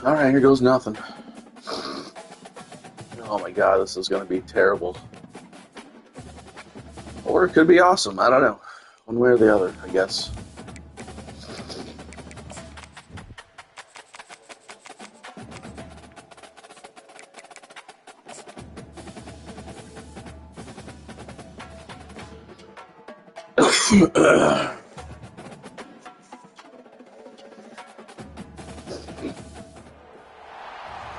All right, here goes nothing. Oh my God, this is going to be terrible. Or it could be awesome. I don't know. One way or the other, I guess.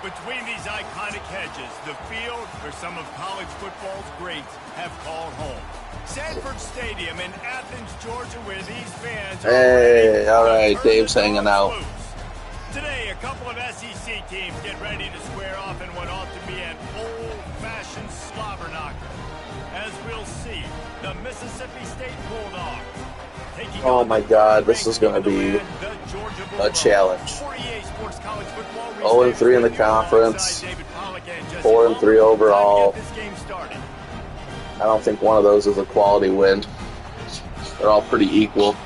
Between these iconic hedges, the field where some of college football's greats have called home. Sanford Stadium in Athens, Georgia, where these fans are hey, all right, Dave's hanging out. Loose. Today, a couple of SEC teams get ready to square off in what ought to be an old-fashioned slobber knocker. As we'll see, the Mississippi State Bulldogs. Oh my God, this is going to be a challenge. 0-3 in the conference, 4-3 overall. I don't think one of those is a quality win. They're all pretty equal.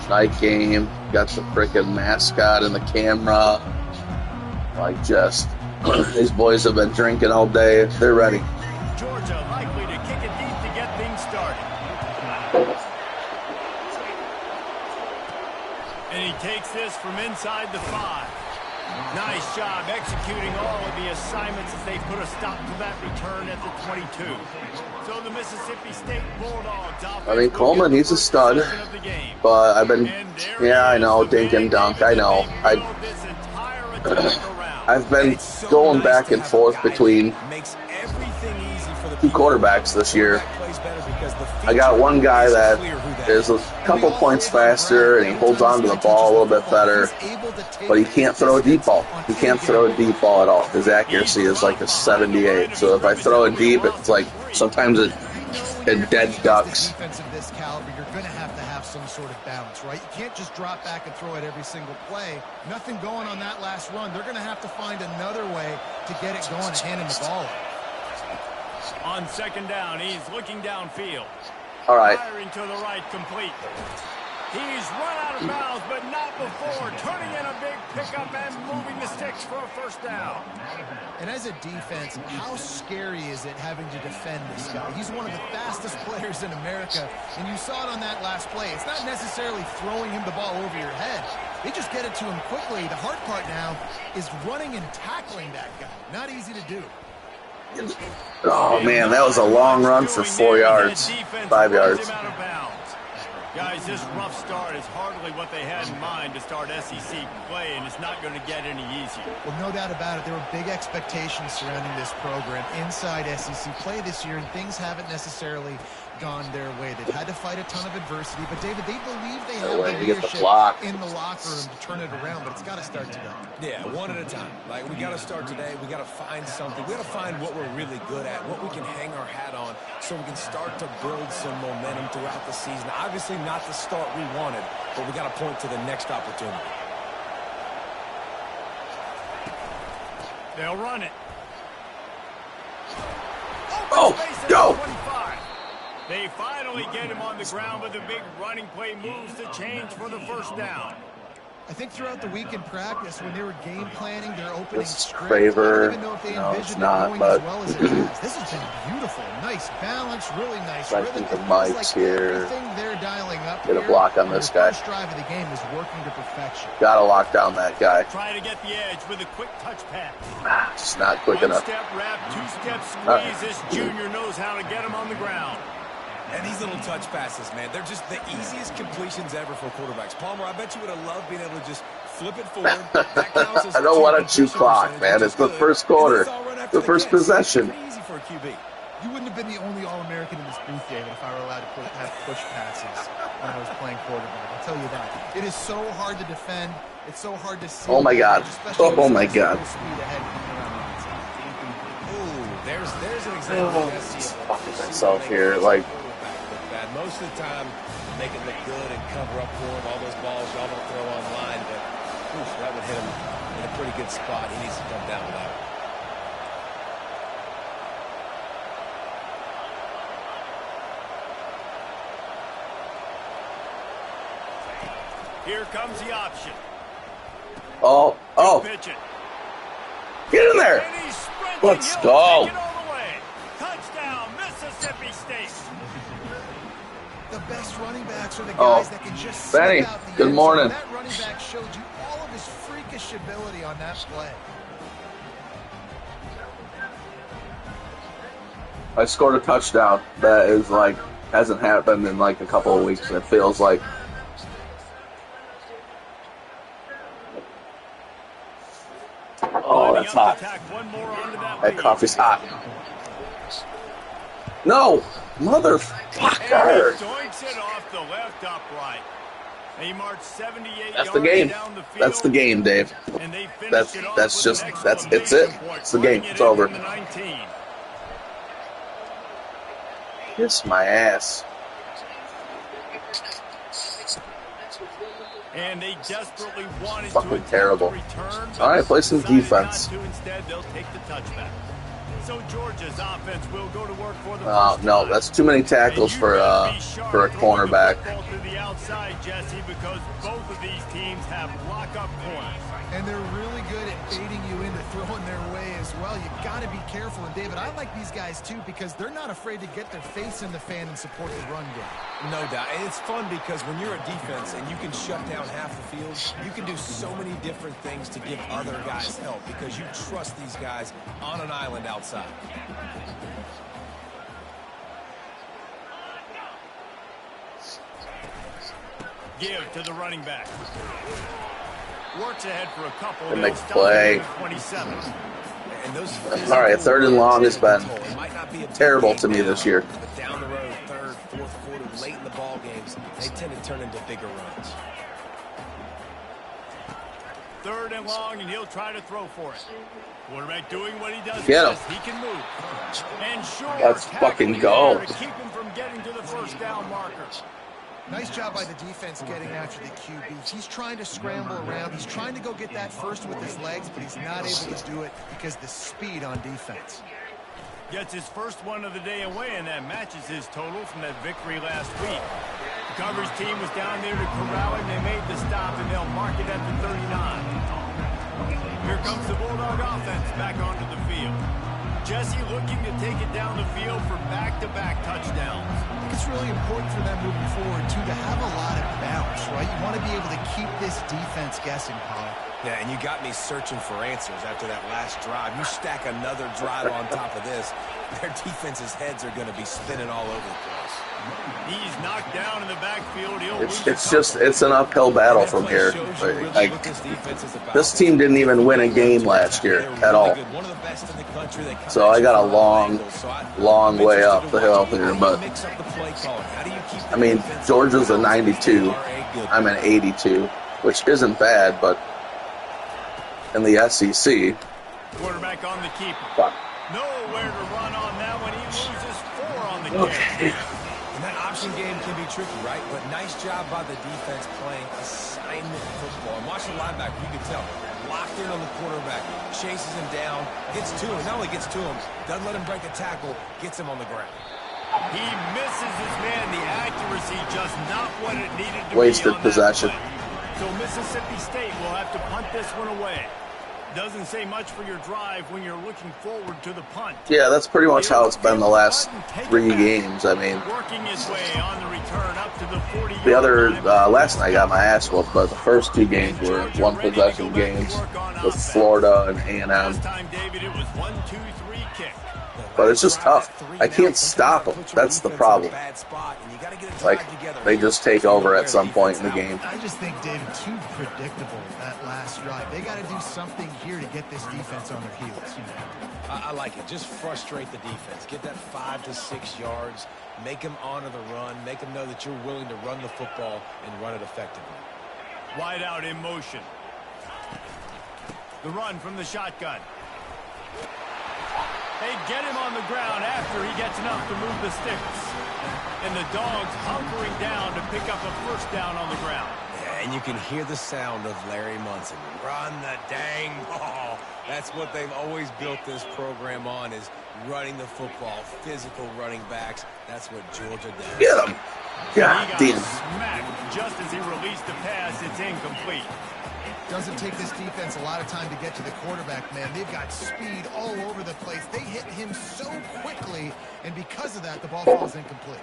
Night game, got the frickin' mascot in the camera. Like, just, these boys have been drinking all day. They're ready. Georgia likely to kick it deep to get things started. And he takes this from inside the 5. Nice job executing all of the assignments as they put a stop to that return at the 22. So the Mississippi State Bulldogs. I mean, Coleman, he's a stud, but I've been, yeah, I know, dink and dunk, I know. I've been going back and forth between two quarterbacks this year. I got one guy that is a couple points faster and he holds on to the ball a little bit better, but he can't throw a deep ball. He can't throw a deep ball at all. His accuracy is like a 78. So if I throw it deep, it's like sometimes it dead ducks. Defense of this caliber, you're going to have some sort of balance, right? You can't just drop back and throw it every single play. Nothing going on that last run. They're going to have to find another way to get it going and hand him the ball. On second down, he's looking downfield. All right. Firing to the right, complete. He's run out of bounds, but not before turning in a big pickup and moving the sticks for a first down. And as a defense, how scary is it having to defend this guy? He's one of the fastest players in America, and you saw it on that last play. It's not necessarily throwing him the ball over your head. They just get it to him quickly. The hard part now is running and tackling that guy. Not easy to do. Oh, man, that was a long run for 4 yards, 5 yards. Guys, this rough start is hardly what they had in mind to start SEC play, and it's not going to get any easier. Well, no doubt about it. There were big expectations surrounding this program inside SEC play this year, and things haven't necessarily gone their way. They've had to fight a ton of adversity, but David, they believe they have way the to get the leadership block. in the locker room to turn it around, but it's got to start today. Yeah, one at a time. Like, we got to start today. We got to find something. We got to find what we're really good at, what we can hang our hat on, so we can start to build some momentum throughout the season. Obviously, not the start we wanted, but we got to point to the next opportunity. They'll run it. Oh, go! They finally get him on the ground, but the big running play moves the change for the first down. I think throughout the week in practice, when they were game planning their opening This is script, Craver. I don't even know if they No, it's envisioned not, it going but as well as it has. This has been beautiful. Nice balance, really nice I rhythm. think the It feels mic's like here. everything they're dialing up Get a here block on this their guy. First drive of the game is working to perfection. Gotta lock down that guy. Try to get the edge with a quick touch pass. Just not quick One enough. step wrap, two-step squeeze. Right. This junior knows how to get him on the ground. And these little touch passes, man, they're just the easiest completions ever for quarterbacks. Palmer, I bet you would have loved being able to just flip it forward. That counts as I don't want to chew completion clock, percentage, man. which It's is the good. first And quarter. it's all right after The first catch. possession. Pretty easy for a QB. You wouldn't have been the only All-American in this booth, David, if I were allowed to have push passes when I was playing quarterback. I'll tell you that. It is so hard to defend. It's so hard to see. Oh, my God. Oh, my God. Speed ahead coming around the outside. Ooh, there's an example. Fucking myself here. Like, Most of the time, make it look good and cover up for him. All those balls y'all don't throw online, but oof, that would hit him in a pretty good spot. He needs to come down with that. Here comes the option. oh, Pitch it. get in there. And he's sprinting. Let's He'll go. take it all the way. Touchdown, Mississippi State. The best running backs are the guys that can just slip Benny, out the good end morning. zone. That running back showed you all of his freakish ability on that play. I scored a touchdown that is like hasn't happened in like a couple of weeks. It feels like. Oh, that's hot. That coffee's hot. No, motherfucker. Doinks it off the left upright. He marched 78 That's the yards game. down the field. That's the game, Dave. And they finished That's it off that's with just an that's it's exclamation it. point, It's the game. putting it It's in over. from the 19. Kiss my ass. And they desperately wanted Fucking to attempt terrible. to return. All right, play some decided defense. not to. Instead, they'll take the touchback. So Georgia's offense will go to work for the Oh first no, time. that's too many tackles for a cornerback. To the outside, Jesse, because both of these teams have lock-up corners. And they're really good at baiting you into throwing their way as well. You've got to be careful. And, David, I like these guys, too, because they're not afraid to get their face in the fan and support the run game. No doubt. And it's fun because when you're a defense and you can shut down half the field, you can do so many different things to give other guys help because you trust these guys on an island outside. Give to the running back. Works ahead for a couple. Good They'll make stop play. him at 27. And those All right, third and long has been It might not be a terrible big to me game this now, year. But down the road, third, fourth quarter, late in the ball games, they tend to turn into bigger runs. Third and long, and he'll try to throw for it. Quarterback doing what he does Get him. best. He can move. And sure, Let's fucking go. to keep him from getting to the first down markers. Nice job by the defense getting after the QB. He's trying to scramble around. He's trying to go get that first with his legs, but he's not able to do it because the speed on defense. Gets his first one of the day away, and that matches his total from that victory last week. The coverage team was down there to corral him. They made the stop, and they'll mark it at the 39. Here comes the Bulldog offense back onto the field. Jesse looking to take it down the field for back-to-back touchdowns. I think it's really important for them moving forward, too, to have a lot of bounce, right? You want to be able to keep this defense guessing, Paul. Yeah, and you got me searching for answers after that last drive. You stack another drive on top of this, their defense's heads are going to be spinning all over the place. He's knocked down in the backfield. It's an uphill battle from here. Like, this team didn't even win a game last year at all. So I got a long way up the hill here. But I mean, Georgia's a 92. I'm an 82, which isn't bad, but in the SEC. Quarterback on the keeper. Fuck. Nowhere to run on that one. He loses 4 on the carry. And that option game can be tricky, right? But nice job by the defense playing assignment football. And watch the linebacker, you can tell. Locked in on the quarterback, chases him down, gets to him. Not only gets to him, doesn't let him break a tackle, gets him on the ground. He misses his man. The accuracy just not what it needed to Wasted be on possession. So Mississippi State will have to punt this one away. Doesn't say much for your drive when you're looking forward to the punt. Yeah, that's pretty much how it's been the last 3 games. I mean, Working his way on the return up to the 40. the other last night I got my ass whooped, but the first 2 games were 1 possession games with Florida and A&M. Last time, David, it was 1-2-3 kick. But it's just tough. I can't stop them. That's the problem. Like, they just take over at some point in the game. I just think, David, too predictable that last drive. They got to do something here to get this defense on their heels. I like it. Just frustrate the defense. Get that 5 to 6 yards. Make them honor the run. Make them know that you're willing to run the football and run it effectively. Wide out in motion. The run from the shotgun. They get him on the ground after he gets enough to move the sticks. And the Dogs hunkering down to pick up a first down on the ground. Yeah, and you can hear the sound of Larry Munson. Run the dang ball. That's what they've always built this program on, is running the football, physical running backs. That's what Georgia does. Get him. God damn. Smacked just as he released the pass. It's incomplete. Doesn't take this defense a lot of time to get to the quarterback, man. They've got speed all over the place. They hit him so quickly, and because of that, the ball falls incomplete.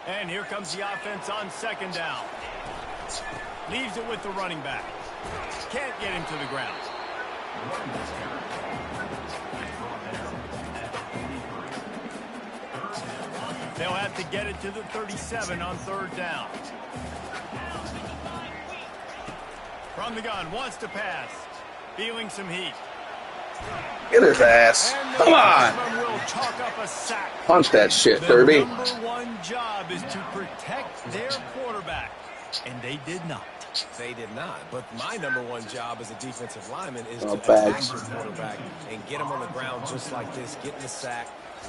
And here comes the offense on second down. Leaves it with the running back. Can't get him to the ground. They'll have to get it to the 37 on third down. From the gun, wants to pass. Feeling some heat. Get his ass. Come on. Will chalk up a sack. Punch that shit, Derby. The number one job is to protect their quarterback. And they did not. They did not. But my number one job as a defensive lineman is to bags. attack your quarterback and get him on the ground just like this, get in the sack.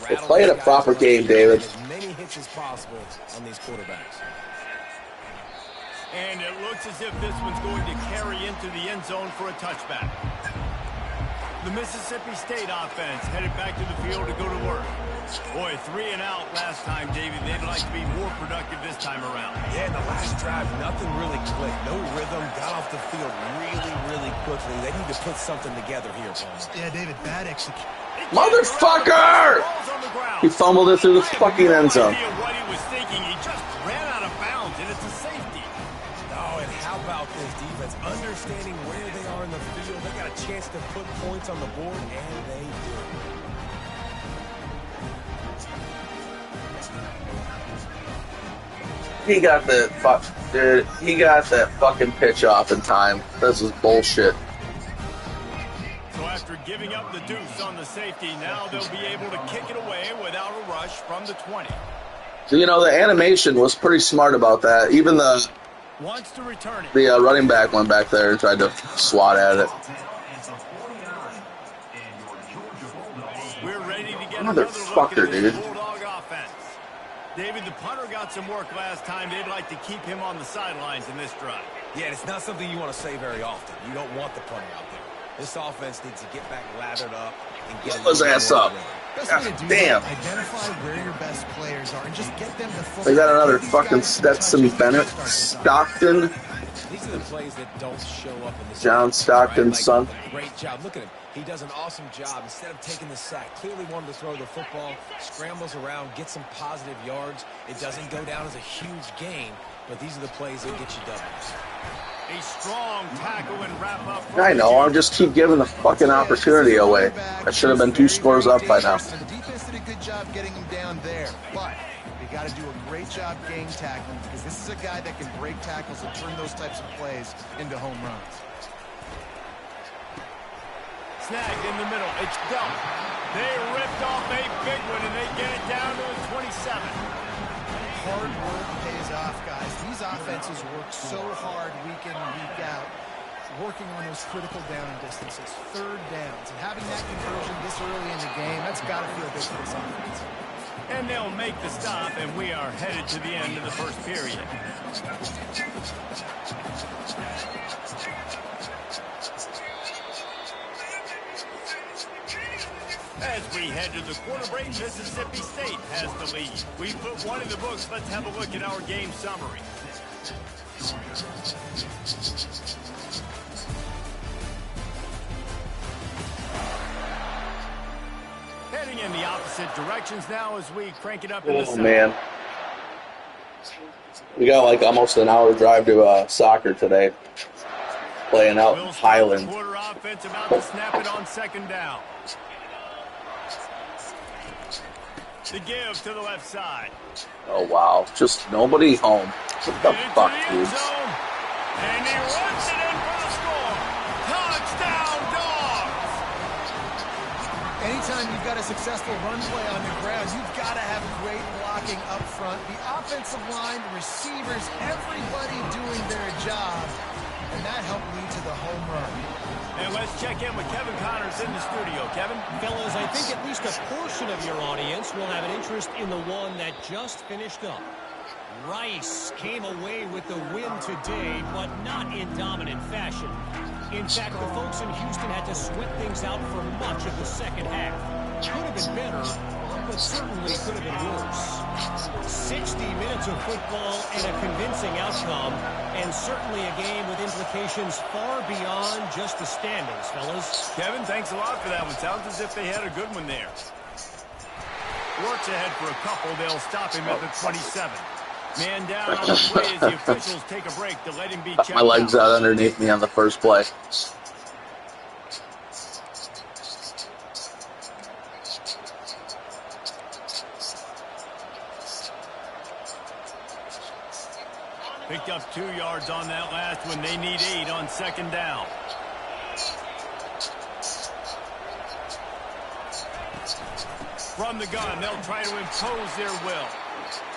They played a proper game, David. As many hits as possible on these quarterbacks. And it looks as if this one's going to carry into the end zone for a touchback. The Mississippi State offense headed back to the field to go to work. Boy, 3 and out last time, David. They'd like to be more productive this time around. Yeah, in the last drive, nothing really clicked. No rhythm. Got off the field really quickly. They need to put something together here, Paul. Yeah, David, bad execution. Motherfucker! He fumbled it through the fucking end zone. What he was thinking, he just ran out of bounds, and it's a safety. Oh, and how about this defense? Understanding where they are in the field. They got a chance to put points on the board, and they do. He got that fucking pitch off in time. This is bullshit. So after giving up the deuce on the safety, now they'll be able to kick it away without a rush from the 20. So, you know, the animation was pretty smart about that. Even the Wants to return it. The running back went back there and tried to swat at it. We're ready to get Motherfucker, dude. Bulldog offense. David, the punter got some work last time. They'd like to keep him on the sidelines in this drive. Yeah, it's not something you want to say very often. You don't want the punter out there. This offense needs to get back lathered up and get his ass up. God damn. Identify where your best players are and just get them the football. They got another fucking Stetson Bennett. Stockton. These are the plays that don't show up in the John Stockton's son. Great job. Look at him. He does an awesome job. Instead of taking the sack, clearly wanted to throw the football, scrambles around, get some positive yards. It doesn't go down as a huge gain, but these are the plays that get you W's. A strong tackle and wrap up. I know, I'll just keep giving the fucking opportunity away. I should have been 2 scores up by now. The defense did a good job getting him down there, but You got to do a great job game tackling because this is a guy that can break tackles and turn those types of plays into home runs. Snagged in the middle. It's dumped. They ripped off a big one, and they get it down to the 27. Hard work pays off, guys. These offenses work so hard week in and week out, working on those critical down distances, third downs, and having that conversion this early in the game, that's got to feel big for this offense. And they'll make the stop, and we are headed to the end of the first period. As we head to the quarter break, Mississippi State has the lead. We put one in the books. Let's have a look at our game summary. Heading in the opposite directions now as we crank it up in the south. Oh, man. We got like almost an hour drive to soccer today. Playing out in Highland. Quarter offense about to snap it on second down. The give to the left side. Oh, wow. Just nobody home. What the fuck, dude? And he runs it in for the score. Touchdown, Dogs! Anytime you've got a successful run play on the ground, you've got to have great blocking up front. The offensive line, the receivers, everybody doing their job. And that helped lead to the home run. And let's check in with Kevin Connors in the studio. Kevin? Fellas, I think at least a portion of your audience will have an interest in the one that just finished up. Rice came away with the win today, but not in dominant fashion. In fact, the folks in Houston had to sweat things out for much of the second half. Could have been better, but certainly could have been worse. 60 minutes of football and a convincing outcome, and certainly a game with implications far beyond just the standings, fellas. Kevin, thanks a lot for that one. Sounds as if they had a good one there. Works ahead for a couple. They'll stop him at the 27. Man down on the play as the officials take a break to let him be checked My legs out underneath me on the first play. Picked up 2 yards on that last one. They need 8 on second down. From the gun, they'll try to impose their will.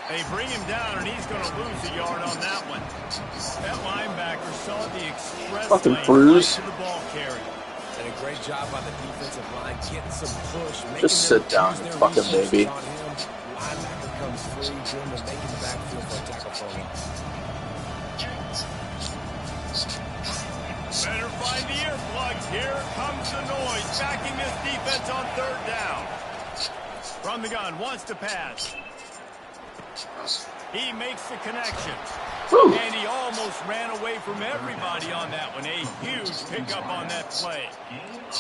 They bring him down, and he's going to lose a yard on that one. That linebacker saw the express Fucking lane bruise. right to the ball carrier. And a great job by the defensive line getting some push. Just sit down, fucking baby. Linebacker comes free, doing the making the backfield for a tackle for him. Better find the earplugs. Here comes the noise, backing this defense on third down. From the gun, wants to pass. He makes the connection. Woo. And he almost ran away from everybody on that one. A huge pickup on that play.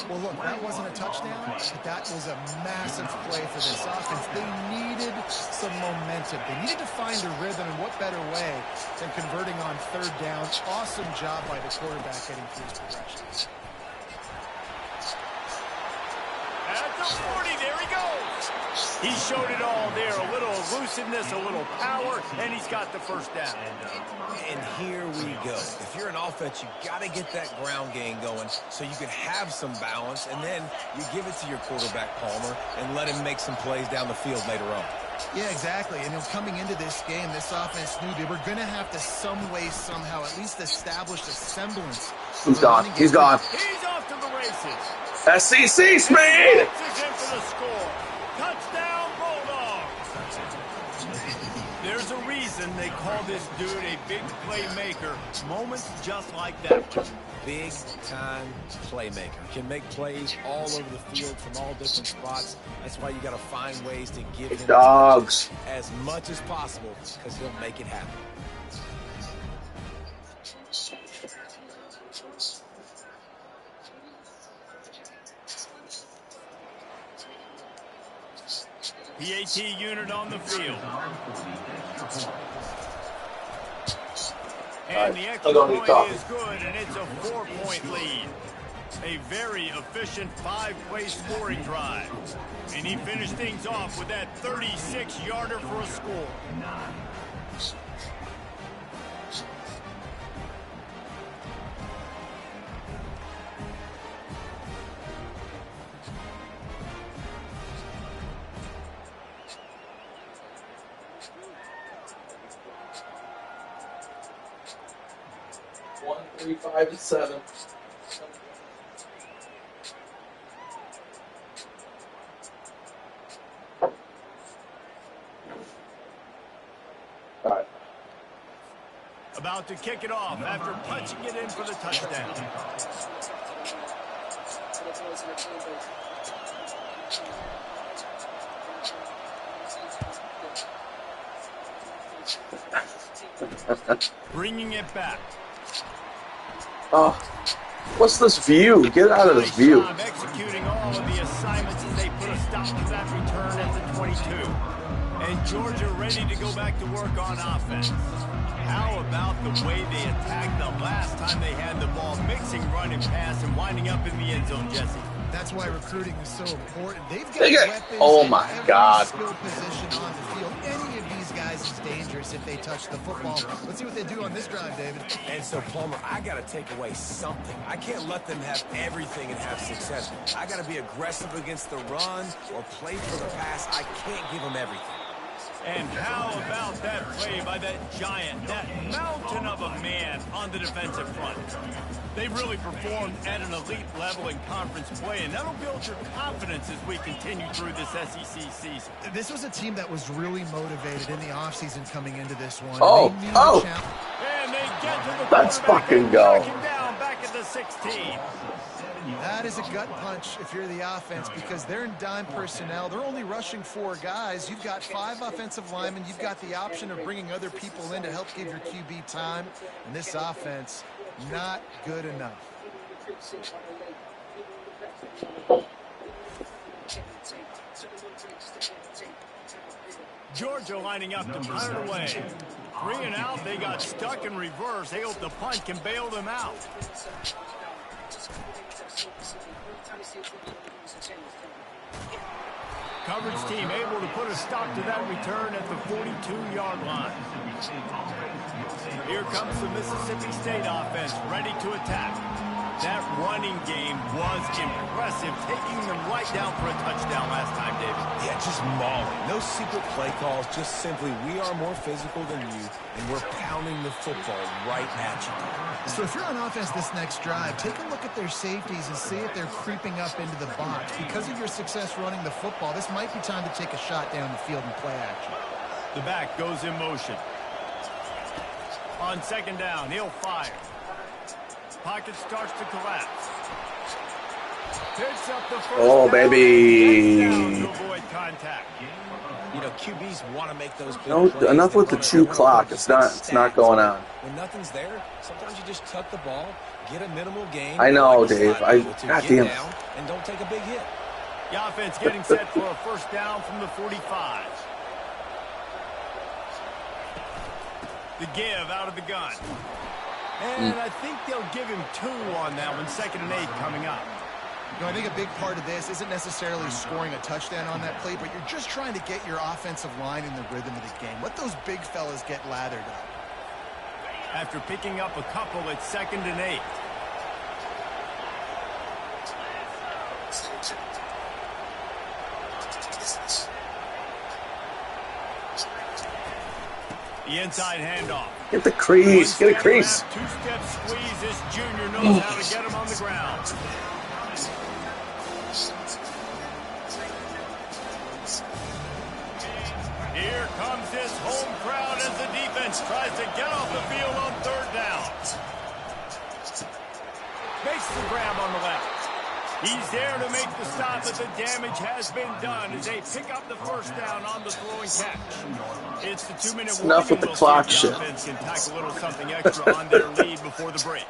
Well, look, that wasn't a touchdown, but that was a massive play for this offense. They needed some momentum. They needed to find a rhythm, and what better way than converting on third down. Awesome job by the quarterback getting through his progressions. At the 40, there he goes. He showed it all there. A little elusiveness, a little power, and he's got the first down. And here we go. If you're an offense, you got to get that ground game going so you can have some balance, and then you give it to your quarterback, Palmer, and let him make some plays down the field later on. Yeah, exactly. And coming into this game, this offense knew they were going to have to some way, somehow, at least establish a semblance. He's gone. He's gone. He's off to the races. SEC speed! Bounces in for the score. Touchdown, Bulldogs. There's a reason they call this dude a big playmaker. Moments just like that one. Big-time playmaker. Can make plays all over the field from all different spots. That's why you got to find ways to give him Dogs. as much as possible because he'll make it happen. PAT unit on the field. And the extra point is good, and it's a 4-point lead. a very efficient 5-play scoring drive. And he finished things off with that 36-yarder for a score. One, 3, 5 to 7. All right. About to kick it off after punching it in for the touchdown. Bringing it back. Oh, what's this view? Get out of this view. Nice job executing all of the assignments as they put a stop to that return at the 22. And Georgia ready to go back to work on offense. How about the way they attacked the last time they had the ball, mixing run and pass and winding up in the end zone, Jesse? That's why recruiting is so important. They've got weapons Oh in my every God. skill position on the field. Any of these guys is dangerous if they touch the football. Let's see what they do on this drive, David. And so, Palmer, I got to take away something. I can't let them have everything and have success. I got to be aggressive against the run or play for the pass. I can't give them everything. And how about that play by that giant, that mountain of a man on the defensive front? They've really performed at an elite level in conference play, and that'll build your confidence as we continue through this SEC season. This was a team that was really motivated in the offseason coming into this one. Oh, They knew oh. the challenge. And they get to the Let's quarterback fucking and go. knock him down back at the 16. That is a gut punch if you're the offense because they're in dime personnel. They're only rushing 4 guys. You've got 5 offensive linemen. You've got the option of bringing other people in to help give your QB time. And this offense, not good enough. Georgia lining up to punt it away. 3 and out, they got stuck in reverse. They hope the punt can bail them out. Coverage team able to put a stop to that return at the 42-yard line. Here comes the Mississippi State offense, ready to attack. That running game was impressive, taking them right down for a touchdown last time, David. Yeah, just mauling. No secret play calls, just simply we are more physical than you, and we're pounding the football right at you. So if you're on offense this next drive, take a look at their safeties and see if they're creeping up into the box. Because of your success running the football, this might be time to take a shot down the field and play action. The back goes in motion. On second down, he'll fire. Pocket starts to collapse. Picks up the first Oh, down, baby. and gets down to avoid contact. You know, QBs want to make those big No, plays. enough They with the wanna chew run clock. those It's big not stats. going on. When nothing's there, sometimes you just tuck the ball, get a minimal gain. I know, like a Dave. slide rule to get goddamn. down and don't take a big hit. The offense getting set for a first down from the 45. The give out of the gun. And I think they'll give him 2 on that one. 2nd and 8 coming up. You know, I think a big part of this isn't necessarily scoring a touchdown on that play, but you're just trying to get your offensive line in the rhythm of the game. Let those big fellas get lathered up. After picking up a couple, it's 2nd and 8. The inside handoff. Get the crease. Get a crease. 2-step squeeze. This junior knows how to get him on the ground. Here comes this home crowd as the defense tries to get off the field on 3rd down. Makes the grab on the left. He's there to make the stop, but the damage has been done as they pick up the first down on the throwing catch. It's the 2-minute warning. Enough with the We'll clock see if shit. the offense can tack a little something extra on their lead before the break.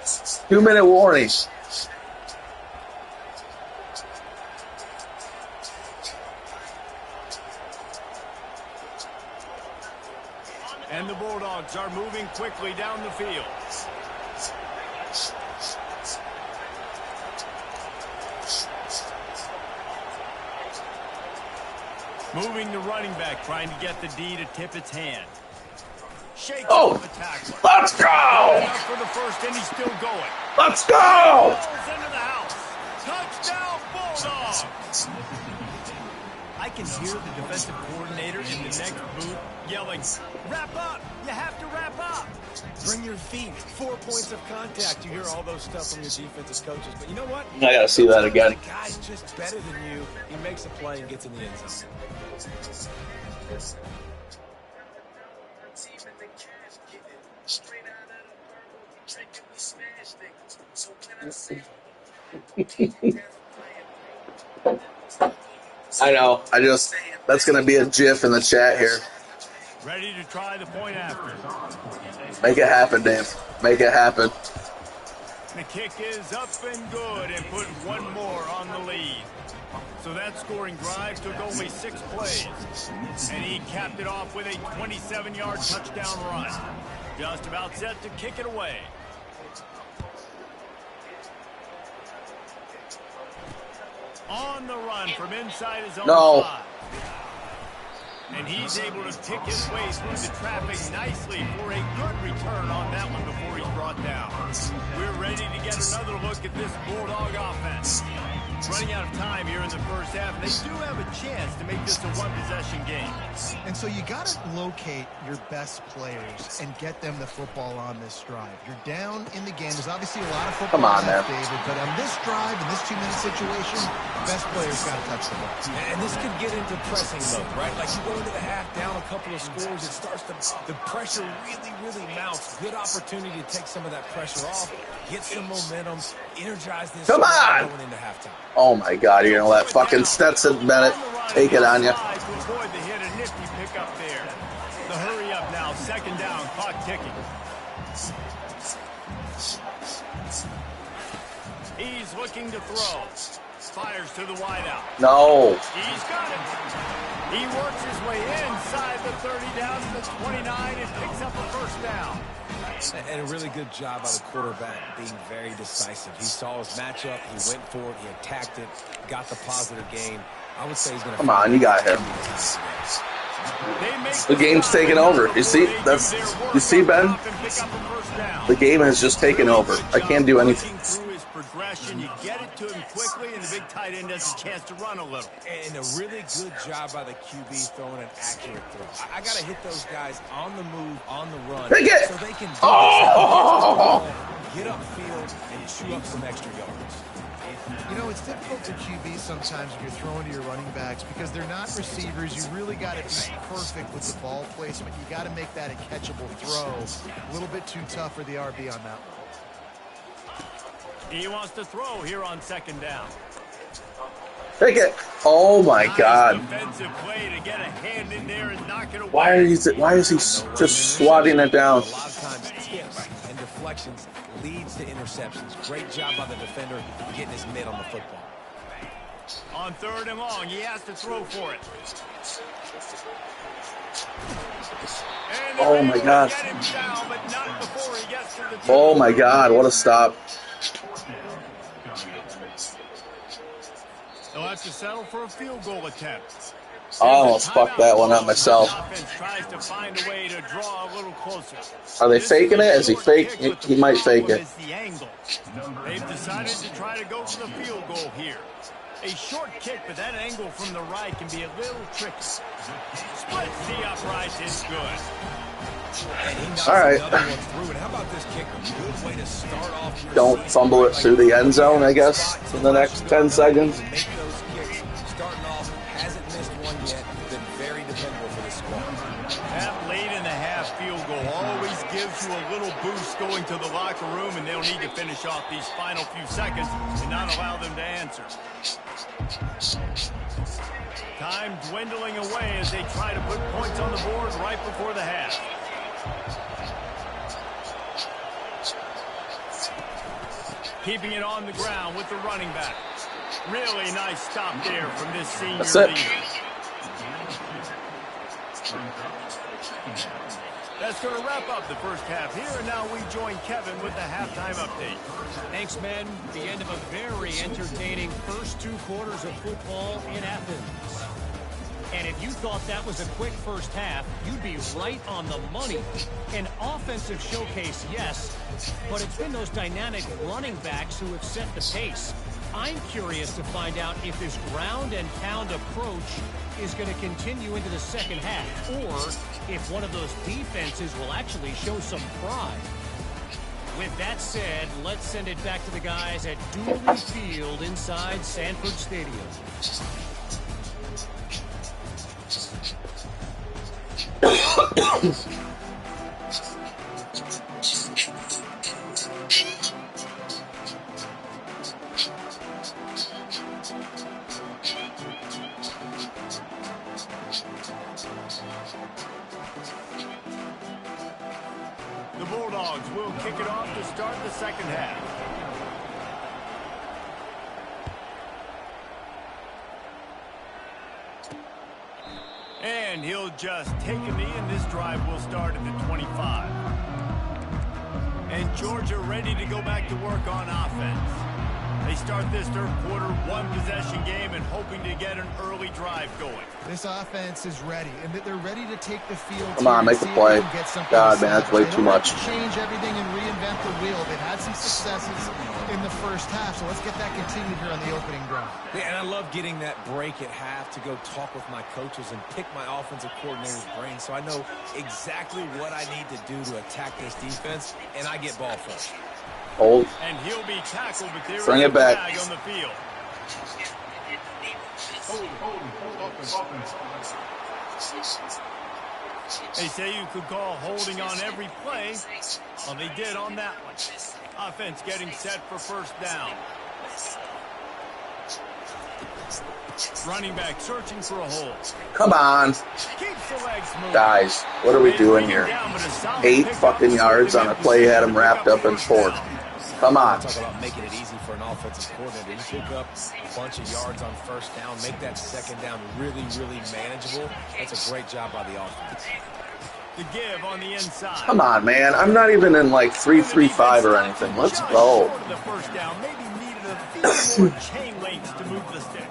2-minute warning. And the Bulldogs are moving quickly down the field. Moving the running back, trying to get the D to tip its hand. Shakes Oh, the tackler. let's go! Enough for the first, and he's still going. Let's go! Falls into the house. Touchdown, Bulldogs! I can hear the defensive coordinator in the next booth yelling, "Wrap up! You have to wrap up!" Bring your feet. 4 points of contact. You hear all those stuff from your defensive coaches. But you know what? I gotta see that again. The guy's just better than you. He makes a play and gets in the end zone. I know. That's going to be a GIF in the chat here. Ready to try the point after. Make it happen, Dave. Make it happen. The kick is up and good and put one more on the lead. So that scoring drive took only 6 plays. And he capped it off with a 27-yard touchdown run. Just about set to kick it away. On the run from inside his own side. And he's able to pick his way through the traffic nicely for a good return on that one before he's brought down. We're ready to get another look at this Bulldog offense. Running out of time here in the first half. They do have a chance to make this a one-possession game. And so you got to locate your best players and get them the football on this drive. You're down in the game. There's obviously a lot of football. Come on, man. David, but on this drive, in this 2-minute situation, best players got to touch the ball. And this could get into pressing mode, right? Like you go into the half down a couple of scores, it starts to, the pressure really mounts. Good opportunity to take some of that pressure off, get some momentum, energize this. Come on! Going into halftime. Oh my God, you're gonna let fucking Stetson Bennett take it on you. To avoid the hit, a nifty pick up there. The hurry up now, second down, clock ticking. He's looking to throw. Fires to the wideout. No. He's got it. He works his way inside the 30 down to the 29 and picks up a first down. And a really good job by the quarterback being very decisive. He saw his matchup, he went for it, he attacked it, got the positive gain. I would say he's going to... Come on, you got him. The game's taken over. You see, Ben? The game has just taken over. I can't do anything. Progression, you get it to him quickly, and the big tight end has a chance to run a little. And a really good job by the QB throwing an accurate throw. I got to hit those guys on the move, on the run, so they can get upfield and chew up some extra yards. You know, it's difficult to QB sometimes when you're throwing to your running backs because they're not receivers. You really got to be perfect with the ball placement. You got to make that a catchable throw. A little bit too tough for the RB on that one. He wants to throw here on second down. Take it. Oh my God. Defensive play to get a hand in there and knock it away. Why is he just swatting it down? A lot of times tips and deflections leads to interceptions. Great job by the defender getting his mitt on the football. On third and long, he has to throw for it. Oh my God. Oh my God, what a stop. They'll have to settle for a field goal attempt. I almost fucked that one up myself. Tries to find a way to draw a little closer. Are they faking it? Is he fake? He might fake it. They've decided to try to go for the field goal here. A short kick, but that angle from the right can be a little tricky. Splits the upright is good. All right. Don't fumble it through the end zone, I guess, in the next 10 seconds. Starting off, hasn't missed one yet. Been very dependable for this squad. That late in the half field goal always gives you a little boost going to the locker room, and they'll need to finish off these final few seconds and not allow them to answer. Time dwindling away as they try to put points on the board right before the half. Keeping it on the ground with the running back. Really nice stop there from this senior leader. That's that's going to wrap up the first half here, and now we join Kevin with the halftime update. Thanks, men. The end of a very entertaining first 2 quarters of football in Athens. And if you thought that was a quick first half, you'd be right on the money. An offensive showcase, yes, but it's been those dynamic running backs who have set the pace. I'm curious to find out if this ground and pound approach is going to continue into the second half, or if one of those defenses will actually show some pride. With that said, let's send it back to the guys at Dooley Field inside Sanford Stadium. The Bulldogs will kick it off to start the second half. And he'll just take a knee, and this drive will start at the 25. And Georgia ready to go back to work on offense. They start this third quarter one-possession game and hoping to get an early drive going. This offense is ready, and they're ready to take the field. Come on, make the play. God, man, that's way too much. Change everything and reinvent the wheel. They've had some successes in the first half, so let's get that continued here on the opening drive. Yeah, and I love getting that break at half to go talk with my coaches and pick my offensive coordinator's brain so I know exactly what I need to do to attack this defense, and I get ball first. Hold. And he'll be tackled, but there Bring is it a back. flag on the field. They say you could call holding on every play. Well, they did on that one. Offense getting set for first down. Running back searching for a hole. Come on. Keeps the legs moving. Guys, what are we doing here? 8 fucking yards on a play, had him wrapped up in 4. Come on. Talk about making it easy for an offensive coordinator. You pick up a bunch of yards on first down, make that second down really, really manageable. That's a great job by the offense. The give on the inside. Come on, man. I'm not even in like 3-3-5 or anything. Let's go. The first down maybe needed a few more chain links to move the sticks.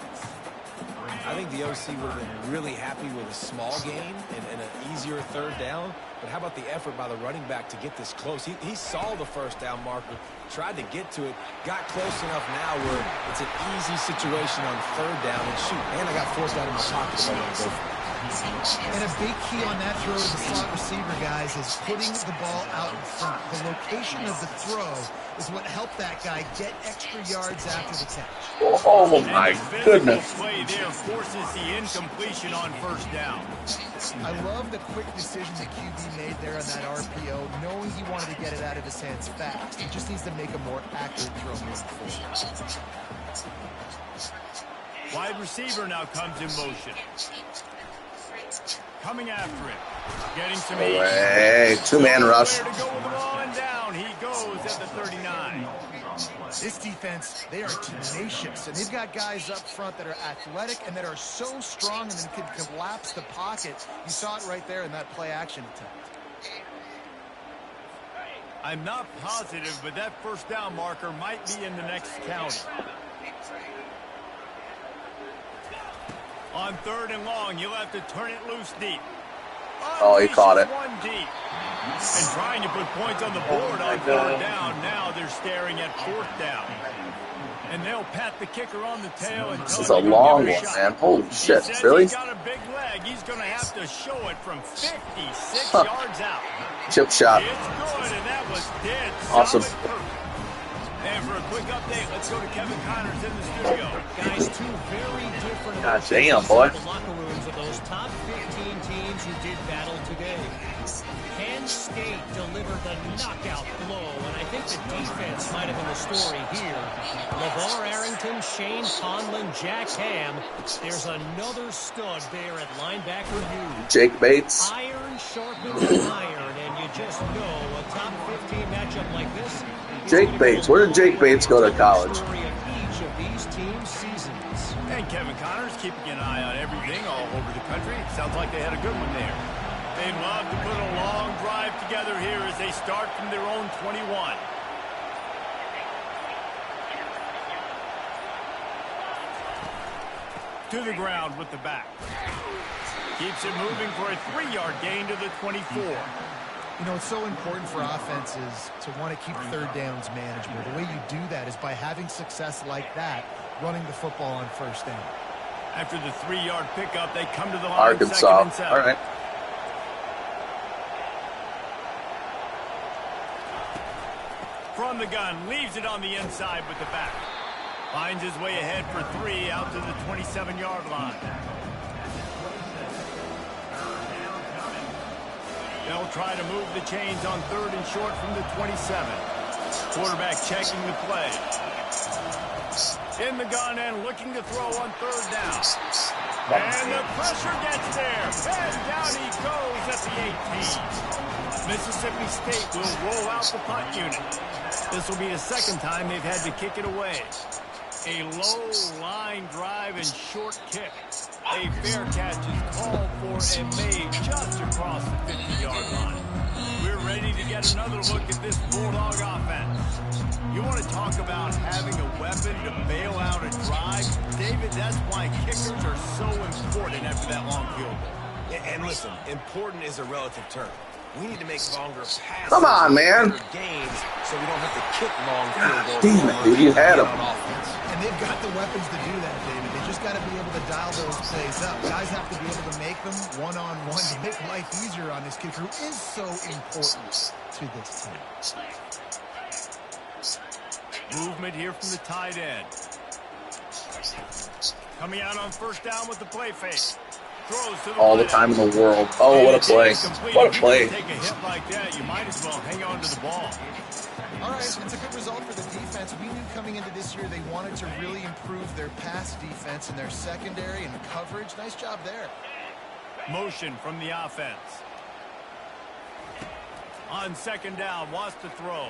I think the OC would have been really happy with a small gain and an easier third down. But how about the effort by the running back to get this close? He saw the first down marker, tried to get to it, got close enough now where it's an easy situation on third down and shoot. And I got fourth down in my pocket if I want to go for it. And a big key on that throw to the slot receiver, guys, is putting the ball out in front. The location of the throw is what helped that guy get extra yards after the catch. Oh, my goodness. Play there forces the incompletion on first down. I love the quick decision the QB made there on that RPO, knowing he wanted to get it out of his hands fast. He just needs to make a more accurate throw moving forward. Wide receiver now comes in motion. Coming after it. Getting some ease. Hey, 2-man rush. Where to go with the ball and down. He goes at the 39. This defense, they are tenacious, and they've got guys up front that are athletic and that are so strong and then can collapse the pocket. You saw it right there in that play action attempt. I'm not positive, but that first down marker might be in the next county. On third and long, you'll have to turn it loose deep. Oh, he caught it. One deep. And trying to put points on the board on third down. Now they're staring at fourth down. And they'll pat the kicker on the tail and This is a long one, man. Holy shit. Really? He's got a big leg. He's going to have to show it from 56 yards out. Chip shot. It's good, and that was dead. Awesome. And for a quick update, let's go to Kevin Connors in the studio. Guys, two very different God damn, boy. the locker rooms of those top 15 teams who did battle today. Penn State delivered the knockout blow, and I think the defense might have been the story here. LeVar Arrington, Shane Conlon, Jack Ham. There's another stud there at linebacker U. Jake Bates. Iron sharpens iron, and you just know a top 15 matchup like this. Jake Bates. Where did Jake Bates go to college? Story of each of these teams' seasons. And Kevin Connors keeping an eye on everything all over the country. Sounds like they had a good one there. They love to put a long drive together here as they start from their own 21. To the ground with the back. Keeps it moving for a 3-yard gain to the 24. You know, it's so important for offenses to want to keep third downs manageable. The way you do that is by having success like that, running the football on first down. After the 3-yard pickup, they come to the line. Arkansas. 2nd and 7. All right. From the gun, leaves it on the inside with the back. Finds his way ahead for 3 out to the 27-yard line. They'll try to move the chains on 3rd and short from the 27. Quarterback checking the play. In the gun and looking to throw on 3rd down. And the pressure gets there. And down he goes at the 18. Mississippi State will roll out the punt unit. This will be the 2nd time they've had to kick it away. A low line drive and short kick. A fair catch is called for and made just across the 50-yard line. We're ready to get another look at this Bulldog offense. You want to talk about having a weapon to bail out a drive? David, that's why kickers are so important after that long field goal. And listen, important is a relative term. We need to make longer passes. Come on, man. Games, so we don't have to kick long field goals. Damn it, dude, you had him. And they've got the weapons to do that, David. They just got to be able to dial those plays up. Guys have to be able to make them one-on-one to make life easier on this kicker who is so important to this team. Movement here from the tight end. Coming out on 1st down with the play fake. Throws to the All the time in the world. Oh, what a play. What a play. Take a hit like that, you might as well hang on to the ball. All right, it's a good result for the defense. We knew coming into this year they wanted to really improve their pass defense and their secondary and coverage. Nice job there. Motion from the offense. On 2nd down, wants to throw.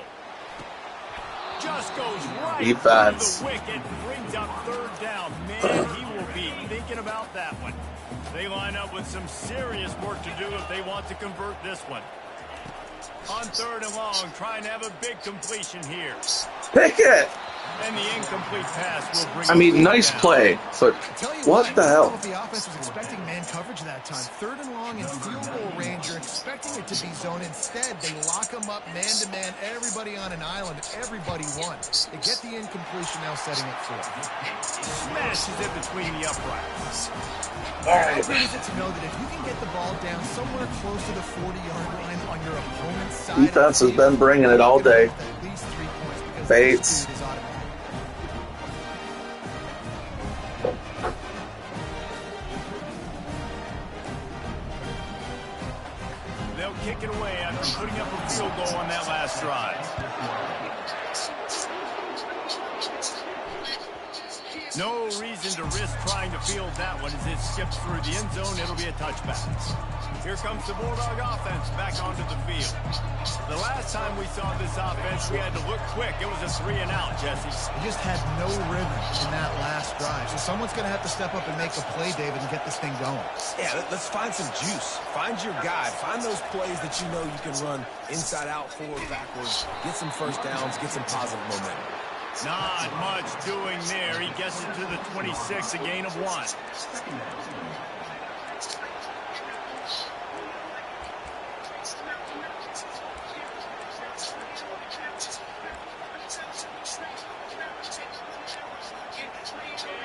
Just goes right Defense. to the wicket, brings up 3rd down. Man, he will be thinking about that one. They line up with some serious work to do if they want to convert this one. On 3rd and long, trying to have a big completion here. Pick it. And the incomplete pass will bring I mean, nice down. play, but what the I don't know hell? if the offense was expecting man coverage that time. 3rd and long in field goal range, you're expecting it to be zone. Instead, they lock them up man-to-man, everybody on an island, everybody won. They get the incompletion now setting up 4th. Smashes it between the uprights. How great is it to know that if you can get the ball down somewhere close to the 40-yard line on your opponent's side, Defense has been bringing it all day. At least 3 points because Bates. the speed is automatic. They'll kick it away after putting up a field goal on that last drive. No reason to risk trying to field that one as it skips through the end zone. It'll be a touchback. Here comes the Bulldog offense back onto the field. The last time we saw this offense, we had to look quick. It was a 3-and-out, Jesse. They just had no rhythm in that last drive. So someone's going to have to step up and make a play, David, and get this thing going. Yeah, let's find some juice. Find your guy. Find those plays that you know you can run inside out, forward, backwards. Get some 1st downs. Get some positive momentum. Not much doing there. He gets it to the 26, a gain of 1.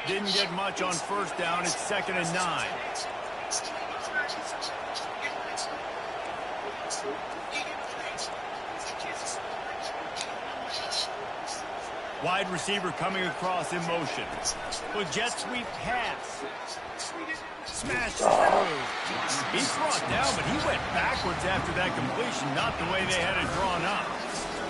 Didn't get much on 1st down. It's 2nd and 9. Wide receiver coming across in motion. Well, jet sweep pass. Smashes through. He's brought down, but he went backwards after that completion, not the way they had it drawn up.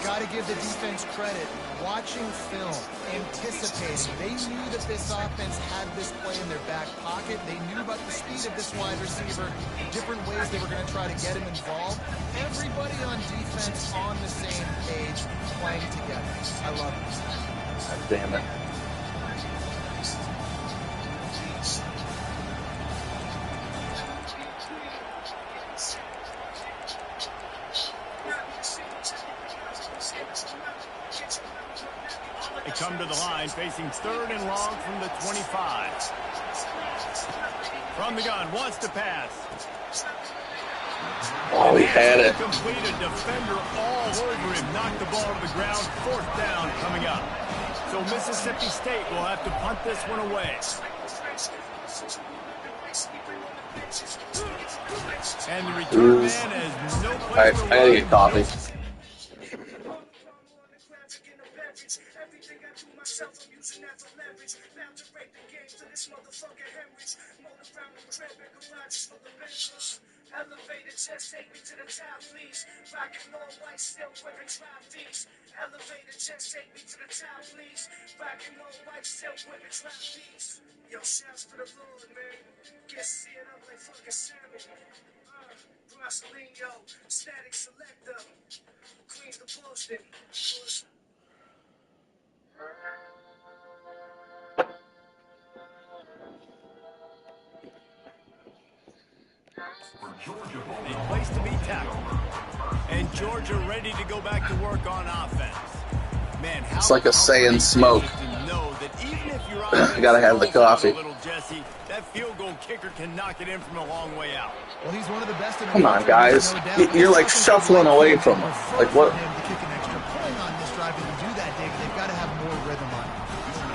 Got to give the defense credit. Watching film, anticipating. They knew that this offense had this play in their back pocket. They knew about the speed of this wide receiver, the different ways they were going to try to get him involved. Everybody on defense on the same page, playing together. I love it. God damn it. They come to the line, facing 3rd and long from the 25. From the gun, wants to pass. Oh, he had it. Completed, defender all over him, knocked the ball to the ground. 4th down coming up. So Mississippi State will have to punt this one away. And the return man has no place. All right, I gotta get coffee. Elevated chest, take me to the top, please. Rockin' all white, still wearing trophies. Elevated chest, take me to the top, please. Rockin' all white, still wearing trophies. Yo, shouts to the Lord, man. Get seeing up like fucking salmon. Brasileño, static selector. Queens the Boston. A place to be tackled. And Georgia ready to go back to work on offense. Man, It's like a saying smoke. I gotta have the coffee. Jesse, that field goal kicker can knock it in from a long way out. Well, he's one of the best in the Come on, guys. You're like shuffling away from him. Like what? Pulling on this drive to do that, David, they've got to have more rhythm on it.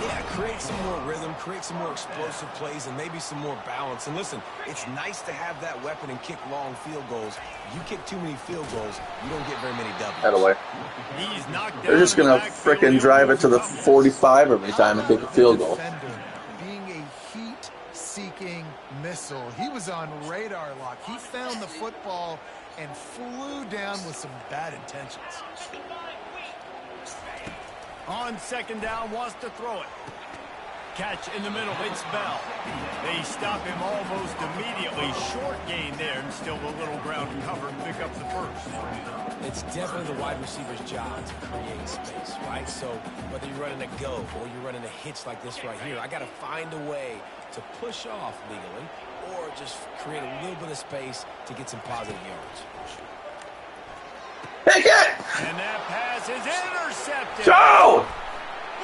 Yeah, create some more rhythm, create some more explosive plays, and maybe some more balance. And listen, it's nice to have that weapon and kick long field goals. You kick too many field goals, you don't get very many W's. That away. He's knocked down. They're just gonna frickin' drive it to the 45 every time and kick a field goal. Being a heat-seeking missile, he was on radar lock. He found the football and flew down with some bad intentions. On 2nd down, wants to throw it. Catch in the middle, it's Bell. They stop him almost immediately. Short gain there, and still a little ground to cover and pick up the first. It's definitely the wide receiver's job to create space, right? So whether you're running a go or you're running a hitch like this right here, I got to find a way to push off legally or just create a little bit of space to get some positive yards. Take it! And that pass is intercepted. Go!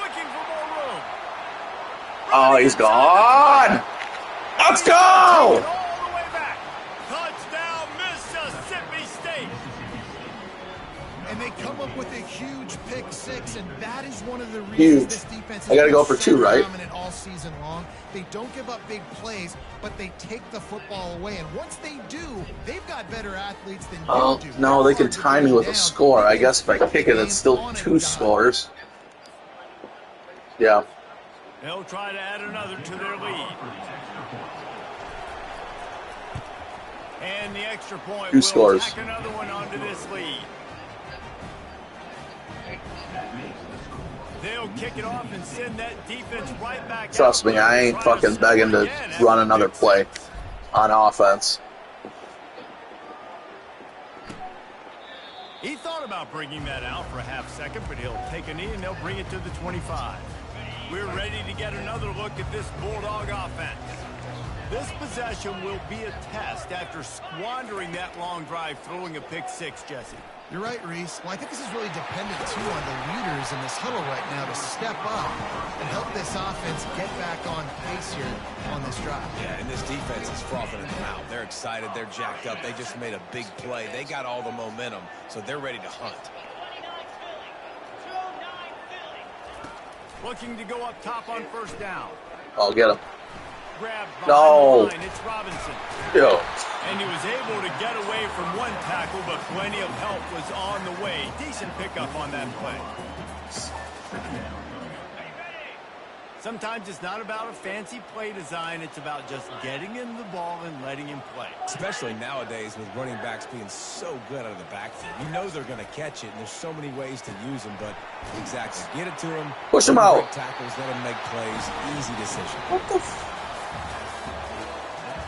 Looking for more room. Oh, he's gone! Let's go! All the way back. Touchdown, Mississippi State. And they come up with a huge pick six, and that is one of the reasons this defense I gotta go for 2, right? dominant all season long. They don't give up big plays, but they take the football away. And once they do, they've got better athletes than you do. No, they can tie me with a score. I guess if I kick it, it's still 2 scores. Yeah. They'll try to add another to their lead. And the extra point 2 scores. Tack another one onto this lead. They'll kick it off and send that defense right back. Trust me, I ain't fucking begging to run another play on offense. He thought about bringing that out for a half second, but he'll take a knee and they'll bring it to the 25. We're ready to get another look at this Bulldog offense. This possession will be a test after squandering that long drive, throwing a pick six, Jesse. You're right, Reese. Well, I think this is really dependent, too, on the leaders in this huddle right now to step up and help this offense get back on pace here on this drive. Yeah, and this defense is frothing at the mouth. They're excited. They're jacked up. They just made a big play. They got all the momentum, so they're ready to hunt. Looking to go up top on 1st down. I'll get him. Grabbed behind No. the line. It's Robinson. Yo. And he was able to get away from one tackle, but plenty of help was on the way. Decent pickup on that play. Sometimes it's not about a fancy play design. It's about just getting him the ball and letting him play. Especially nowadays with running backs being so good out of the backfield. You know they're going to catch it, and there's so many ways to use them, but exactly. Get it to them. Push him out. Tackles, let them make plays. Easy decision. What the f...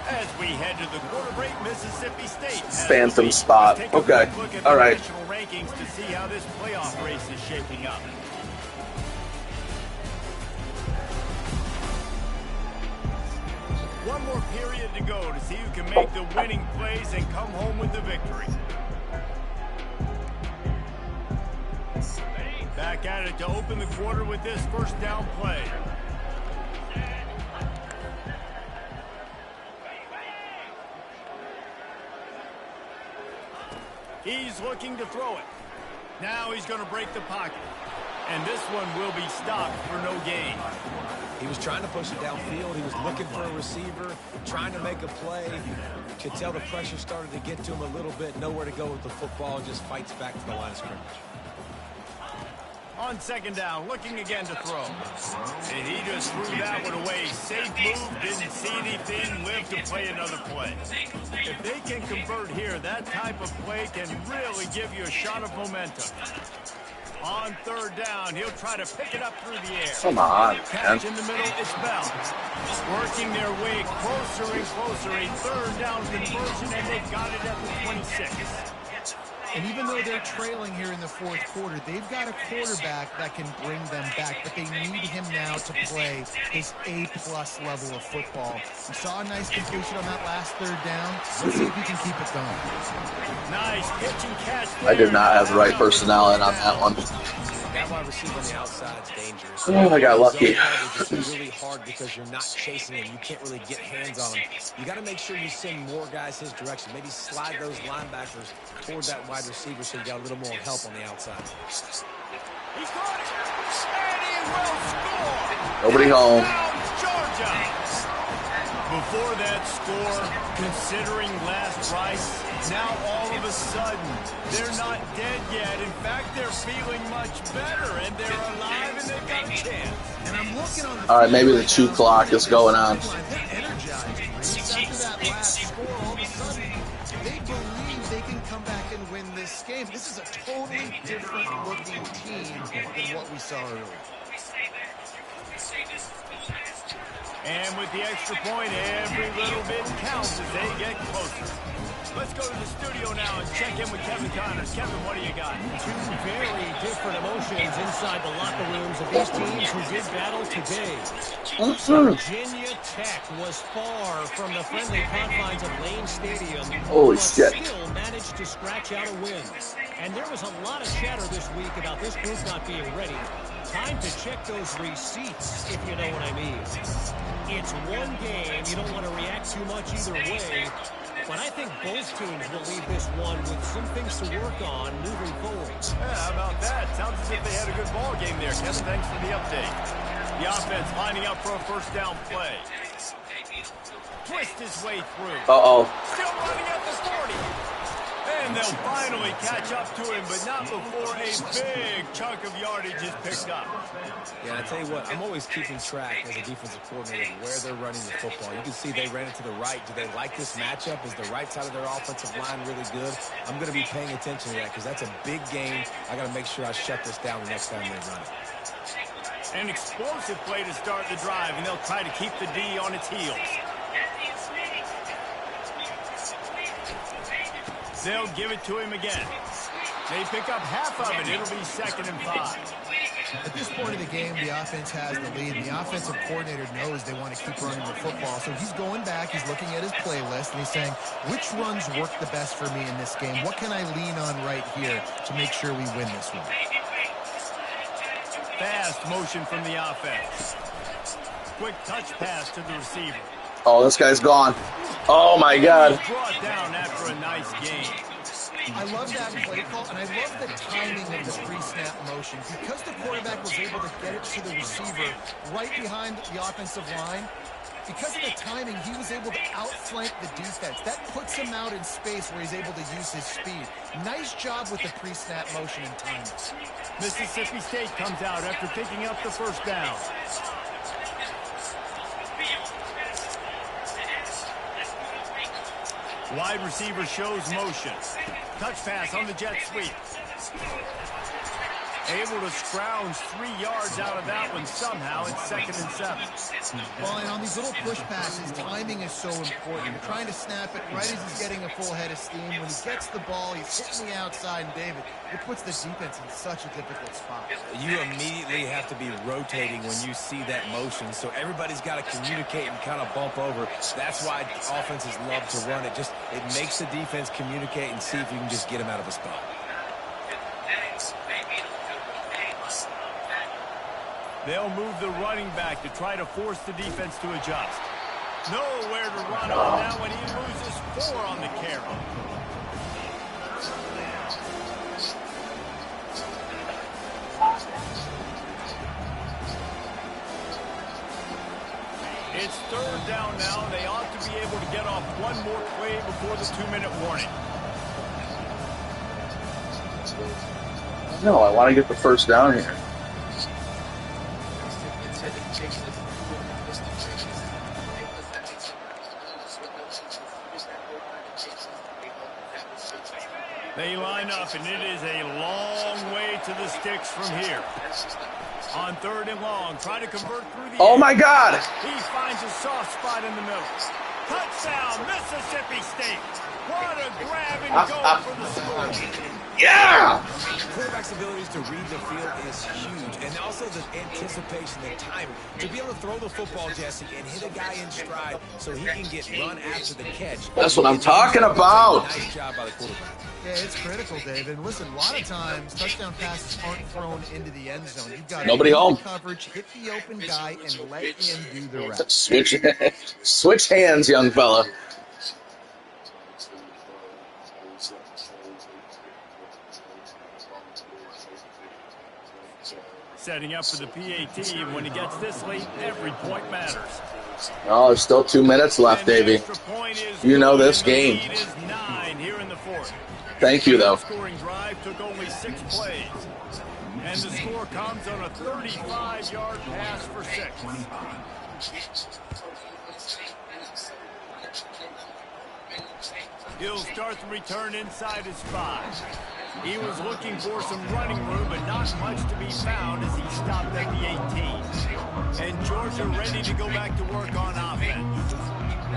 As we head to the quarter break, Mississippi State Phantom spot. Okay. All right. Rankings to see how this playoff race is shaping up. One more period to go to see who can make the winning plays and come home with the victory. back at it to open the quarter with this first down play. He's looking to throw it. Now he's going to break the pocket. And this one will be stopped for no gain. He was trying to push it downfield. He was looking for a receiver, trying to make a play. Could tell the pressure started to get to him a little bit. Nowhere to go with the football, and just fights back to the line of scrimmage. On second down, looking again to throw. And he just threw that one away. Safe move, didn't see anything, lived to play another play. If they can convert here, that type of play can really give you a shot of momentum. On third down, he'll try to pick it up through the air. Come on, Catch man. in the middle, it's Bell. Working their way closer and closer. A third down conversion, and they've got it at the 26. And even though they're trailing here in the fourth quarter, they've got a quarterback that can bring them back, but they need him now to play his A-plus level of football. We saw a nice completion on that last third down. Let's see if he can keep it going. Nice pitch and catch. I did not have the right personnel in on that one. That wide receiver on the outside is dangerous. Oh, I got lucky. Zone coverage is really hard because you're not chasing him. You can't really get hands on him. You got to make sure you send more guys his direction. Maybe slide those linebackers toward that wide receiver so you got a little more help on the outside. He's got it, and he will score. Nobody home. Georgia. Before that score, considering last Rice, now all of a sudden, they're not dead yet. In fact, they're feeling much better, and they're alive, and they've got a chance. And I'm looking on the All right, maybe the 2 clock is going on. They're energized. After that last score, all of a sudden, they believe they can come back and win this game. This is a totally different looking team than what we saw earlier. And with the extra point, every little bit counts as they get closer. Let's go to the studio now and check in with Kevin Connors. Kevin, what do you got? Two very different emotions inside the locker rooms of these teams who did battle today. Virginia Tech was far from the friendly confines of Lane Stadium, Holy but shit. still managed to scratch out a win. And there was a lot of chatter this week about this group not being ready. Time to check those receipts, if you know what I mean. It's one game. You don't want to react too much either way. But I think both teams will leave this one with some things to work on moving forward. Yeah, how about that? Sounds as if they had a good ball game there. Kevin, thanks for the update. The offense lining up for a first down play. Twist his way through. Uh-oh. Still running at the 40. And they'll finally catch up to him, but not before a big chunk of yardage is picked up. Yeah, I tell you what, I'm always keeping track as a defensive coordinator where they're running the football. You can see they ran it to the right. Do they like this matchup? Is the right side of their offensive line really good? I'm going to be paying attention to that because that's a big game. I got to make sure I shut this down the next time they run it. An explosive play to start the drive, and they'll try to keep the D on its heels. They'll give it to him again. They pick up half of it. It'll be 2nd and 5. At this point of the game, the offense has the lead, and the offensive coordinator knows they want to keep running the football. So he's going back, he's looking at his playlist, and he's saying, which runs work the best for me in this game? What can I lean on right here to make sure we win this one? Fast motion from the offense. Quick touch pass to the receiver. Oh, this guy's gone. Oh, my God. Brought down after a nice game. I love that play call, and I love the timing of the pre-snap motion. Because the quarterback was able to get it to the receiver right behind the offensive line, because of the timing, he was able to outflank the defense. That puts him out in space where he's able to use his speed. Nice job with the pre-snap motion and timing. Mississippi State comes out after picking up the first down. Wide receiver shows motion. Touch pass on the jet sweep. Able to scrounge 3 yards out of that one somehow. It's 2nd and 7. Well, and on these little push passes, timing is so important. You're trying to snap it right as he's getting a full head of steam. When he gets the ball, he's hitting the outside, and David, it puts the defense in such a difficult spot. You immediately have to be rotating when you see that motion, so everybody's got to communicate and kind of bump over. That's why offenses love to run it. It makes the defense communicate and see if you can just get him out of a spot. They'll move the running back to try to force the defense to adjust. Nowhere to run on that one. He loses 4 on the carry. It's 3rd down now. They ought to be able to get off one more play before the 2-minute warning. No, I want to get the first down here. They line up, and it is a long way to the sticks from here. On 3rd and long, try to convert through the Oh, my God. He finds a soft spot in the middle. Touchdown, Mississippi State. What a grab and go for the score. Yeah! Quarterback's abilities to read the field is huge, and also the anticipation, the timing. To be able to throw the football, Jesse, and hit a guy in stride so he can get run after the catch. That's what I'm talking about. Nice job by the quarterback. Yeah, it's critical, David. Listen, a lot of times touchdown passes aren't thrown into the end zone. You've got Nobody home. Coverage, hit the open guy, and let him do the rest. Switch hands, young fella. Setting up for the PAT, and when he gets this late, every point matters. Oh, there's still 2 minutes left, Davey. You know this game. The lead is 9 here in the 4th. Thank you, though. The scoring drive took only 6 plays. And the score comes on a 35-yard pass for 6. He'll start the return inside his 5. He was looking for some running room, but not much to be found as he stopped at the 18. And Georgia ready to go back to work on offense.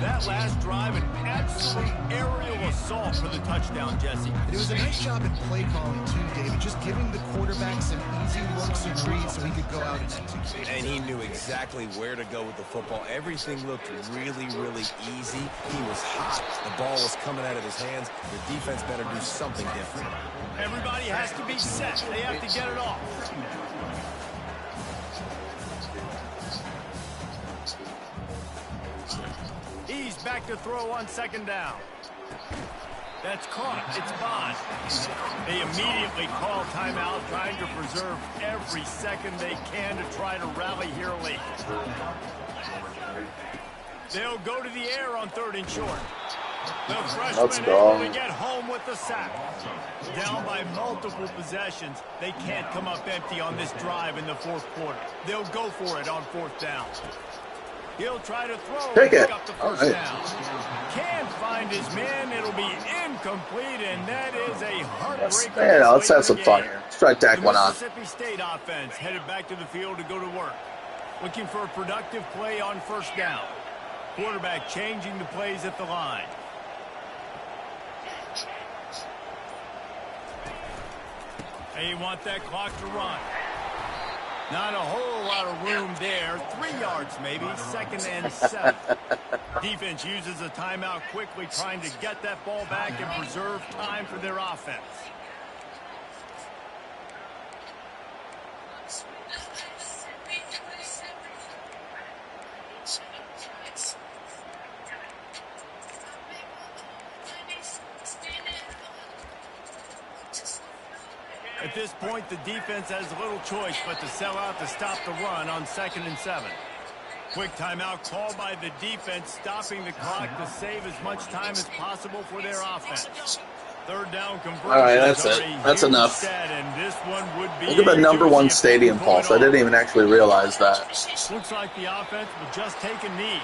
That last drive, an absolute aerial assault for the touchdown, Jesse. It was a nice job in play calling, too, David, just giving the quarterback some easy looks and reads so he could go out and execute. And he knew exactly where to go with the football. Everything looked really, really easy. He was hot. The ball was coming out of his hands. The defense better do something different. Everybody has to be set. They have to get it off. He's back to throw on 2nd down. That's caught. It's Bond. They immediately call timeout, trying to preserve every second they can to try to rally here late. They'll go to the air on 3rd and short. The freshman able to get home with the sack. Down by multiple possessions, they can't come up empty on this drive in the 4th quarter. They'll go for it on 4th down. He'll try to throw and pick up the first down. Can't find his man. It'll be incomplete, and that is a heartbreaker. Let's have some fun here. Let's try to tack one on. Mississippi State offense headed back to the field to go to work. Looking for a productive play on 1st down. Quarterback changing the plays at the line. They want that clock to run. Not a whole lot of room there. 3 yards maybe. 2nd and 7. Defense uses a timeout quickly, trying to get that ball back and preserve time for their offense. At this point, the defense has little choice but to sell out to stop the run on 2nd and 7. Quick timeout called by the defense, stopping the clock to save as much time as possible for their offense. 3rd down conversion. All right, that's it. That's enough. And this one would be Look at the #1 stadium pulse. I didn't even actually realize that. Looks like the offense will just take a knee.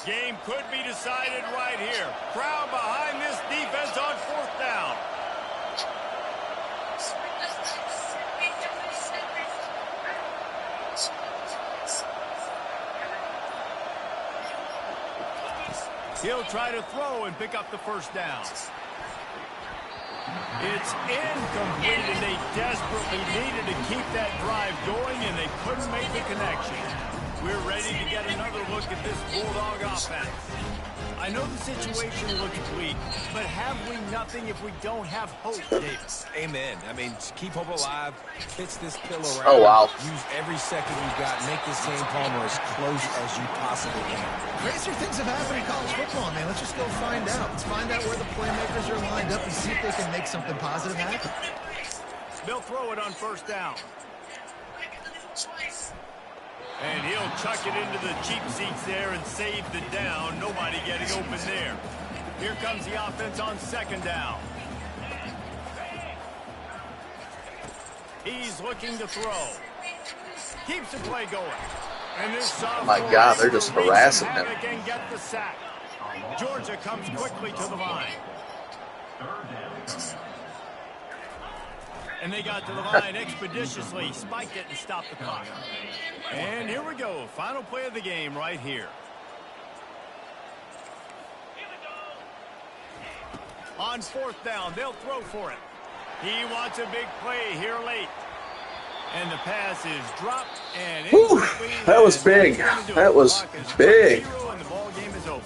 Game could be decided right here. Crowd behind this defense on 4th down. He'll try to throw and pick up the first down. It's incomplete, and they desperately needed to keep that drive going, and they couldn't make the connection. We're ready to get another look at this Bulldog offense. I know the situation looks bleak, but have we nothing if we don't have hope, Davis? Amen. I mean, keep hope alive, pitch this pill around. Oh, wow. Use every second you've got. Make this game, Palmer, as close as you possibly can. Crazier things have happened in college football, man. Let's just go find out. Let's find out where the playmakers are lined up and see if they can make something positive happen. They'll throw it on first down. And he'll chuck it into the cheap seats there and save the down. Nobody getting open there. Here comes the offense on second down. He's looking to throw. Keeps the play going. And this Oh my God, they're just harassing him. And get the sack. Georgia comes quickly to the line. And they got to the line expeditiously. Spiked it and stopped the clock. And here we go. Final play of the game right here. On fourth down, they'll throw for it. He wants a big play here late. And the pass is dropped. And that was big. That was big. And the ball game is over.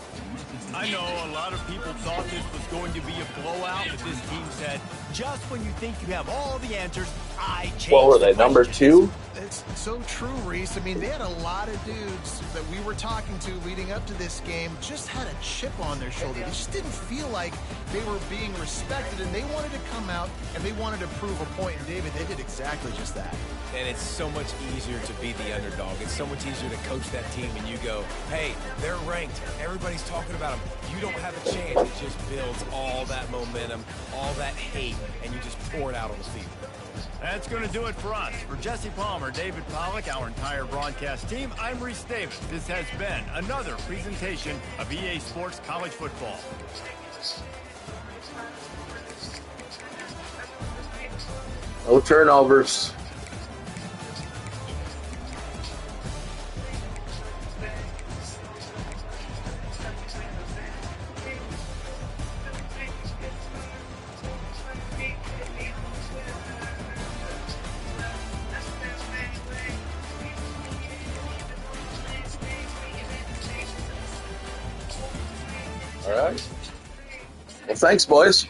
I know a lot of people thought this was going to be a blowout, but this team said, just when you think you have all the answers, I changed. What were they, number 2? It's so true, Reese. I mean, they had a lot of dudes that we were talking to leading up to this game just had a chip on their shoulder. They just didn't feel like they were being respected, and they wanted to come out and they wanted to prove a point. And David, they did exactly just that. And it's so much easier to be the underdog. It's so much easier to coach that team and you go, hey, they're ranked. Everybody's talking about them. You don't have a chance. It just builds all that momentum, all that hate, and you just pour it out on the field. That's going to do it for us. For Jesse Palmer, David Pollack, our entire broadcast team, I'm Reese Davis. This has been another presentation of EA Sports College Football. No turnovers. All right. Well, thanks, boys.